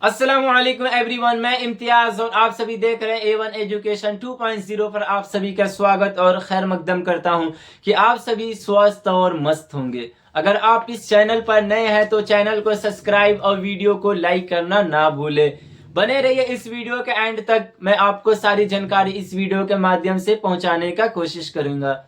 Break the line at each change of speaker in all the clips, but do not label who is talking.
अस्सलामुअलैकुम एवरीवन, मैं इम्तियाज और आप सभी देख रहे हैं A1 एजुकेशन 2.0 पर आप सभी का स्वागत और खैर मकदम करता हूं कि आप सभी स्वस्थ और मस्त होंगे। अगर आप इस चैनल पर नए हैं तो चैनल को सब्सक्राइब और वीडियो को लाइक करना ना भूले। बने रहिए इस वीडियो के एंड तक, मैं आपको सारी जानकारी इस वीडियो के माध्यम से पहुंचाने का कोशिश करूंगा।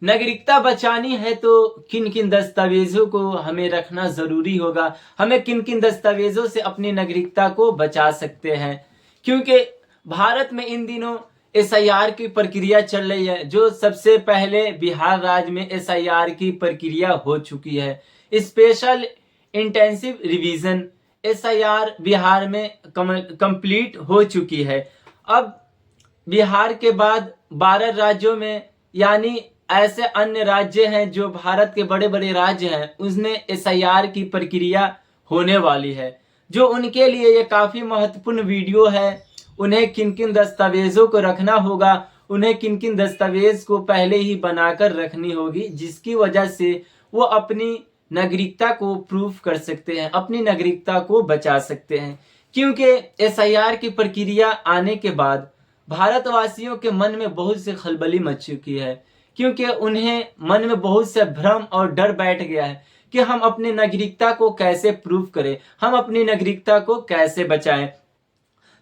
नागरिकता बचानी है तो किन किन दस्तावेजों को हमें रखना जरूरी होगा, हमें किन किन दस्तावेजों से अपनी नागरिकता को बचा सकते हैं। क्योंकि भारत में इन दिनों एसआईआर की प्रक्रिया चल रही है। जो सबसे पहले बिहार राज्य में एसआईआर की प्रक्रिया हो चुकी है। Special intensive revision SIR Bihar में कंप्लीट हो चुकी है। अब बिहार के बाद 12 राज्यों में, यानी ऐसे अन्य राज्य हैं जो भारत के बड़े बड़े राज्य हैं, उसने एसआईआर की प्रक्रिया होने वाली है। जो उनके लिए ये काफी महत्वपूर्ण वीडियो है। उन्हें किन किन दस्तावेजों को रखना होगा, उन्हें किन किन दस्तावेज को पहले ही बनाकर रखनी होगी, जिसकी वजह से वो अपनी नागरिकता को प्रूफ कर सकते हैं, अपनी नागरिकता को बचा सकते हैं। क्योंकि एसआईआर की प्रक्रिया आने के बाद भारतवासियों के मन में बहुत सी खलबली मच चुकी है। क्योंकि उन्हें मन में बहुत से भ्रम और डर बैठ गया है कि हम अपनी नागरिकता को कैसे प्रूफ करें, हम अपनी नागरिकता को कैसे बचाएं।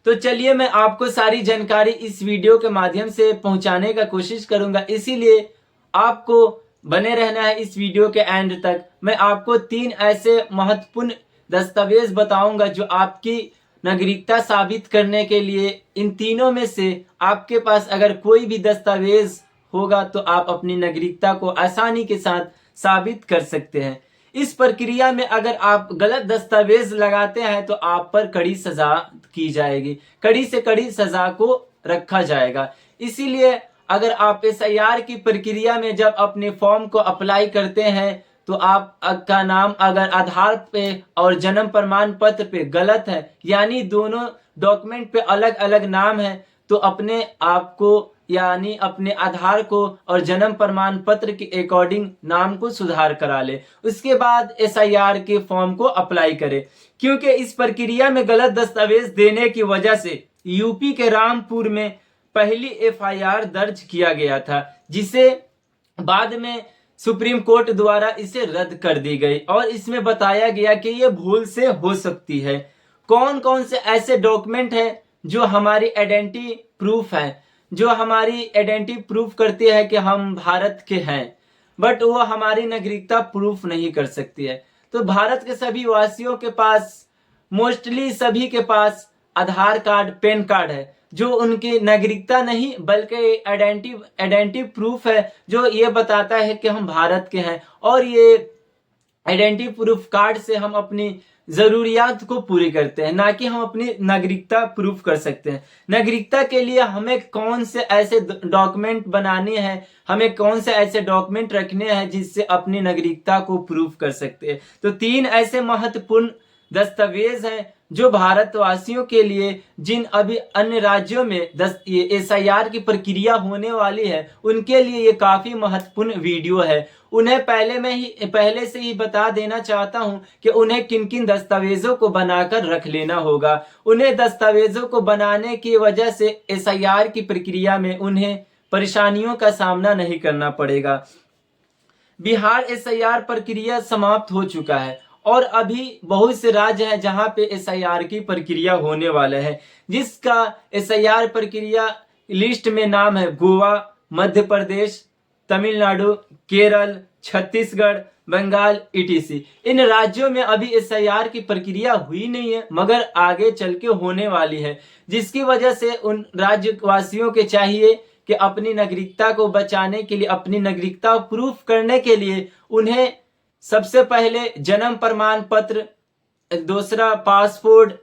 तो चलिए मैं आपको सारी जानकारी इस वीडियो के माध्यम से पहुंचाने का कोशिश करूंगा, इसीलिए आपको बने रहना है इस वीडियो के एंड तक। मैं आपको 3 ऐसे महत्वपूर्ण दस्तावेज बताऊंगा जो आपकी नागरिकता साबित करने के लिए, इन तीनों में से आपके पास अगर कोई भी दस्तावेज होगा तो आप अपनी नागरिकता को आसानी के साथ साबित कर सकते हैं। इस प्रक्रिया में अगर आप गलत दस्तावेज लगाते हैं तो आप पर कड़ी सजा की जाएगी, कड़ी से कड़ी सजा को रखा जाएगा। इसीलिए अगर आप एसआईआर की प्रक्रिया में जब अपने फॉर्म को अप्लाई करते हैं तो आपका नाम अगर आधार पे और जन्म प्रमाण पत्र पे गलत है, यानी दोनों डॉक्यूमेंट पे अलग अलग नाम है, तो अपने आप को, यानी अपने आधार को और जन्म प्रमाण पत्र के अकॉर्डिंग नाम को सुधार करा ले। उसके बाद एसआईआर के फॉर्म को अप्लाई करे। क्योंकि इस प्रक्रिया में गलत दस्तावेज देने की वजह से यूपी के रामपुर में पहली एफआईआर दर्ज किया गया था, जिसे बाद में सुप्रीम कोर्ट द्वारा इसे रद्द कर दी गई और इसमें बताया गया कि यह भूल से हो सकती है। कौन कौन से ऐसे डॉक्यूमेंट हैं जो हमारी आइडेंटिटी प्रूफ है, जो हमारी आइडेंटिटी प्रूफ करती है कि हम भारत के हैं, बट वो हमारी नागरिकता प्रूफ नहीं कर सकती है। तो भारत के सभी वासियों के पास, मोस्टली सभी के पास आधार कार्ड, पैन कार्ड है, जो उनकी नागरिकता नहीं बल्कि आइडेंटिटी प्रूफ है, जो ये बताता है कि हम भारत के हैं। और ये आइडेंटिटी प्रूफ कार्ड से हम अपनी जरूरियात को पूरी करते हैं, ना कि हम अपनी नागरिकता प्रूफ कर सकते हैं। नागरिकता के लिए हमें कौन से ऐसे डॉक्यूमेंट बनाने हैं, हमें कौन से ऐसे डॉक्यूमेंट रखने हैं जिससे अपनी नागरिकता को प्रूफ कर सकते हैं। तो 3 ऐसे महत्वपूर्ण दस्तावेज हैं जो भारतवासियों के लिए, जिन अभी अन्य राज्यों में एसआईआर की प्रक्रिया होने वाली है, उनके लिए ये काफी महत्वपूर्ण वीडियो है। उन्हें पहले से ही बता देना चाहता हूं कि उन्हें किन किन दस्तावेजों को बनाकर रख लेना होगा। उन्हें दस्तावेजों को बनाने की वजह से एसआईआर की प्रक्रिया में उन्हें परेशानियों का सामना नहीं करना पड़ेगा। बिहार एसआईआर प्रक्रिया समाप्त हो चुका है और अभी बहुत से राज्य हैं जहां पे एसआईआर की प्रक्रिया होने वाले हैं, जिसका एसआईआर प्रक्रिया लिस्ट में नाम है गोवा, मध्य प्रदेश, तमिलनाडु, केरल, छत्तीसगढ़, बंगाल, ईटीसी। इन राज्यों में अभी एसआईआर की प्रक्रिया हुई नहीं है, मगर आगे चल के होने वाली है, जिसकी वजह से उन राज्यवासियों के चाहिए कि अपनी नागरिकता को बचाने के लिए, अपनी नागरिकता प्रूफ करने के लिए उन्हें सबसे पहले जन्म प्रमाण पत्र, दूसरा पासपोर्ट,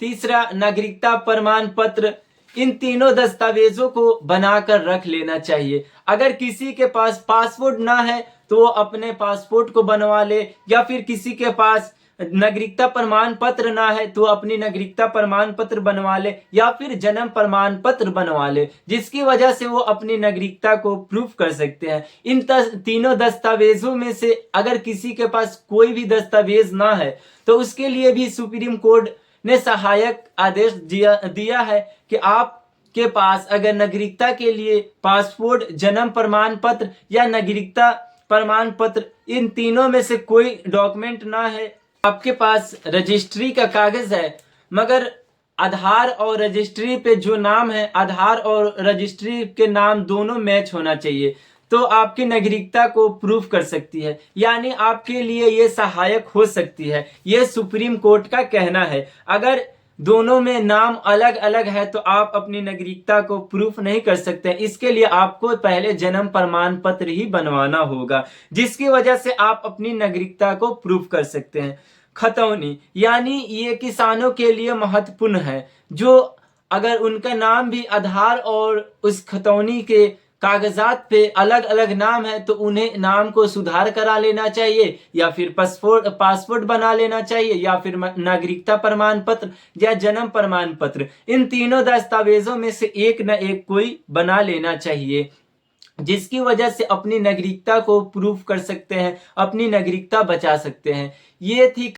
तीसरा नागरिकता प्रमाण पत्र, इन तीनों दस्तावेजों को बनाकर रख लेना चाहिए। अगर किसी के पास पासपोर्ट ना है तो वो अपने पासपोर्ट को बनवा ले, या फिर किसी के पास नागरिकता प्रमाण पत्र ना है तो अपनी नागरिकता प्रमाण पत्र बनवा ले या फिर जन्म प्रमाण पत्र बनवा ले, जिसकी वजह से वो अपनी नागरिकता को प्रूफ कर सकते हैं। इन तीनों दस्तावेजों में से अगर किसी के पास कोई भी दस्तावेज ना है तो उसके लिए भी सुप्रीम कोर्ट ने सहायक आदेश दिया है कि आप के पास अगर नागरिकता के लिए पासपोर्ट, जन्म प्रमाण पत्र या नागरिकता प्रमाण पत्र, इन तीनों में से कोई डॉक्यूमेंट ना है, आपके पास रजिस्ट्री का कागज है मगर आधार और रजिस्ट्री पे जो नाम है, आधार और रजिस्ट्री के नाम दोनों मैच होना चाहिए, तो आपकी नागरिकता को प्रूफ कर सकती है, यानी आपके लिए ये सहायक हो सकती है। ये सुप्रीम कोर्ट का कहना है। अगर दोनों में नाम अलग अलग है तो आप अपनी नागरिकता को प्रूफ नहीं कर सकते। इसके लिए आपको पहले जन्म प्रमाण पत्र ही बनवाना होगा, जिसकी वजह से आप अपनी नागरिकता को प्रूफ कर सकते हैं। खतौनी, यानी ये किसानों के लिए महत्वपूर्ण है, जो अगर उनका नाम भी आधार और उस खतौनी के कागजात पे अलग अलग नाम है तो उन्हें नाम को सुधार करा लेना चाहिए या फिर पासपोर्ट बना लेना चाहिए या फिर नागरिकता प्रमाण पत्र या जन्म प्रमाण पत्र, इन तीनों दस्तावेजों में से एक न एक कोई बना लेना चाहिए, जिसकी वजह से अपनी नागरिकता को प्रूफ कर सकते हैं, अपनी नागरिकता बचा सकते हैं। ये थी